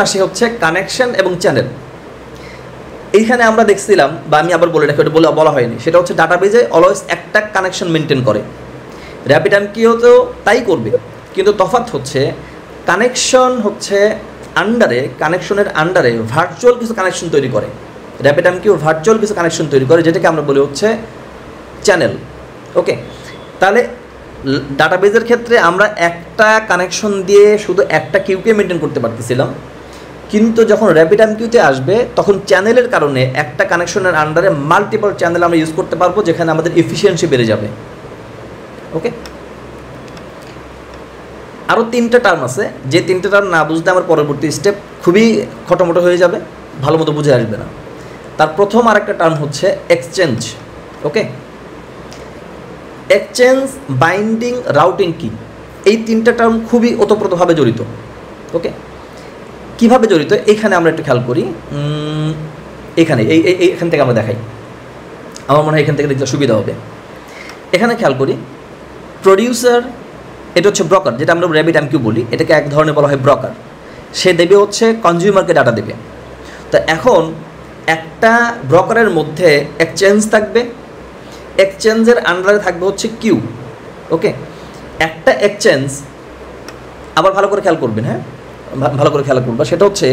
আসে হচ্ছে কানেকশন এবং চ্যানেল। এইখানে আমরা দেখছিলাম, বা আমি আবার বলে রাখি, ওটা বলা হয়নি, সেটা হচ্ছে ডাটাবেজে অলওয়েজ একটা কানেকশন মেনটেন করে। RabbitMQতেও তাই করবে, কিন্তু তফাৎ হচ্ছে কানেকশনের আন্ডারে ভার্চুয়াল কিছু কানেকশন তৈরি করে। RabbitMQ ভার্চুয়াল কিছু কানেকশন তৈরি করে, যেটাকে আমরা বলি হচ্ছে চ্যানেল। ওকে, তাহলে ডাটাবেজের ক্ষেত্রে আমরা একটা কানেকশন দিয়ে শুধু একটা কিউকে মেনটেন করতে পারতেছিলাম, কিন্তু যখন RabbitMQতে আসবে তখন চ্যানেলের কারণে একটা কানেকশনের আন্ডারে মাল্টিপল চ্যানেল আমরা ইউজ করতে পারবো, যেখানে আমাদের এফিসিয়েন্সি বেড়ে যাবে। ওকে, আরও 3টা টার্ম আছে, যে 3টা টার্ম না বুঝতে আমার পরবর্তী স্টেপ খুবই খটোমটো হয়ে যাবে, ভালো মতো বুঝে আসবে না। তার প্রথম আরেকটা টার্ম হচ্ছে এক্সচেঞ্জ। ওকে, এক্সচেঞ্জ, বাইন্ডিং, রাউটিং কি, এই 3টা টার্ম খুবই ওতপ্রোতভাবে জড়িত। ওকে, কীভাবে জড়িত এখানে আমরা একটু খেয়াল করি। এখানে এখান থেকে আমরা দেখাই, আমার মনে হয় এখান থেকে দেখতে সুবিধা হবে। এখানে খেয়াল করি, প্রডিউসার, এটা হচ্ছে ব্রকার, যেটা আমরা RabbitMQ বলি, এটাকে এক ধরনের বলা হয় ব্রকার। সে দেবে হচ্ছে কনজিউমারকে ডাটা দেবে। তো এখন একটা ব্রকারের মধ্যে এক্সচেঞ্জ থাকবে, এক্সচেঞ্জের আন্ডারে থাকবে হচ্ছে কিউ। ওকে, একটা এক্সচেঞ্জ, আবার ভালো করে খেয়াল করবেন, হ্যাঁ ভালো করে খেয়াল করবা, সেটা হচ্ছে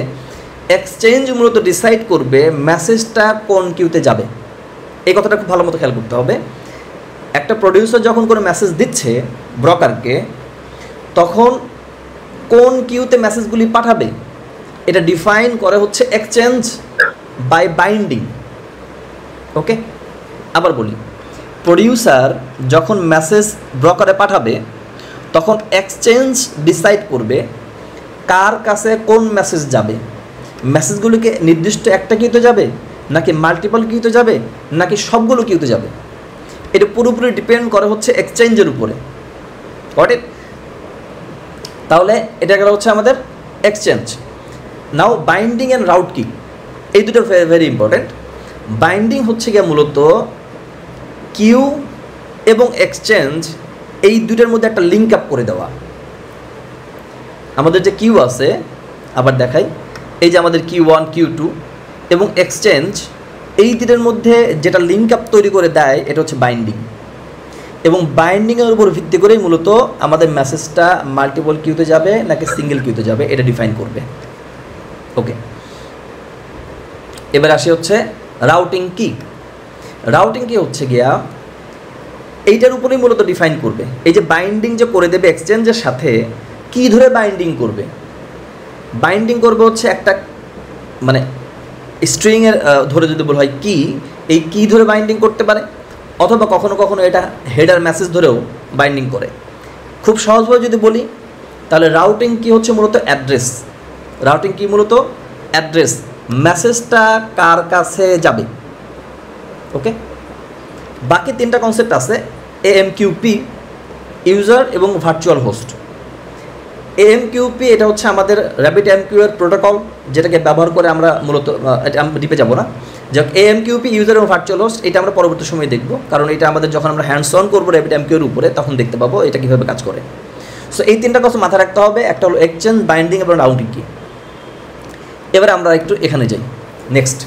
এক্সচেঞ্জ মূলত ডিসাইড করবে মেসেজটা কোন কিউতে যাবে। এই কথাটা খুব ভালো মতো খেয়াল করতে হবে। একটা প্রডিউসার যখন কোনো মেসেজ দিচ্ছে ব্রকারকে, তখন কোন কিউতে মেসেজগুলি পাঠাবে এটা ডিফাইন করে হচ্ছে এক্সচেঞ্জ বাই বাইন্ডিং। ওকে, আবার বলি, প্রডিউসার যখন মেসেজ ব্রকারে পাঠাবে তখন এক্সচেঞ্জ ডিসাইড করবে কার কাছে কোন মেসেজ যাবে। মেসেজগুলিকে নির্দিষ্ট একটা কিউতে যাবে, নাকি মাল্টিপল কিউতে যাবে, নাকি সবগুলো কিউতে যাবে, এটা পুরোপুরি ডিপেন্ড করে হচ্ছে এক্সচেঞ্জের উপরে। Got it? তাহলে এটা গেল হচ্ছে আমাদের exchange. Now binding and route কি, এই দুটো ভেরি ইম্পর্টেন্ট। বাইন্ডিং হচ্ছে গিয়ে মূলত কিউ এবং এক্সচেঞ্জ এই দুটোর মধ্যে একটা লিঙ্ক আপ করে দেওয়া। আমাদের যে কিউ আছে, আবার দেখাই, এই যে আমাদের Q1, Q2 এবং এক্সচেঞ্জ, এই দুটোর মধ্যে যেটা লিঙ্ক আপ তৈরি করে দেয় এটা হচ্ছে বাইন্ডিং। এবং বাইন্ডিংয়ের উপর ভিত্তি করেই মূলত আমাদের মেসেজটা মাল্টিপল কিউতে যাবে নাকি সিঙ্গেল কিউতে যাবে এটা ডিফাইন করবে। ওকে, এবার আসি হচ্ছে রাউটিং কি। রাউটিং কি হচ্ছে গিয়া এইটার উপরেই মূলত ডিফাইন করবে। এই যে বাইন্ডিং যে করে দেবে এক্সচেঞ্জের সাথে, কি ধরে বাইন্ডিং করবে? বাইন্ডিং করবে হচ্ছে একটা মানে স্ট্রিংয়ের ধরে যদি বলা হয় কি, এই কি ধরে বাইন্ডিং করতে পারে, অথবা কখনো কখনো এটা হেডার মেসেজ ধরেও বাইন্ডিং করে। খুব সহজভাবে যদি বলি তাহলে রাউটিং কি হচ্ছে মূলত অ্যাড্রেস। রাউটিং কি মূলত অ্যাড্রেস, মেসেজটা কার কাছে যাবে। ওকে, বাকি 3টা কনসেপ্ট আছে, AMQP, ইউজার এবং ভার্চুয়াল হোস্ট। AMQP এটা হচ্ছে আমাদের RabbitMQ এর প্রোটোকল, যেটাকে ব্যবহার করে আমরা মূলত ডিপে যাব না। যাক, AMQP, ইউজার এবং ভার্চুয়াল হোস্ট, এটা আমরা পরবর্তী সময়ে দেখব, কারণ এটা আমাদের যখন আমরা হ্যান্ডস অন করবো RabbitMQ এর উপরে তখন দেখতে পাবো এটা কীভাবে কাজ করে। সো এই 3টা কথা মাথায় রাখতে হবে, একটা হলো এক্সচেঞ্জ, বাইন্ডিং এবং রাউটিং কি। এবারে আমরা একটু এখানে যাই, নেক্সট।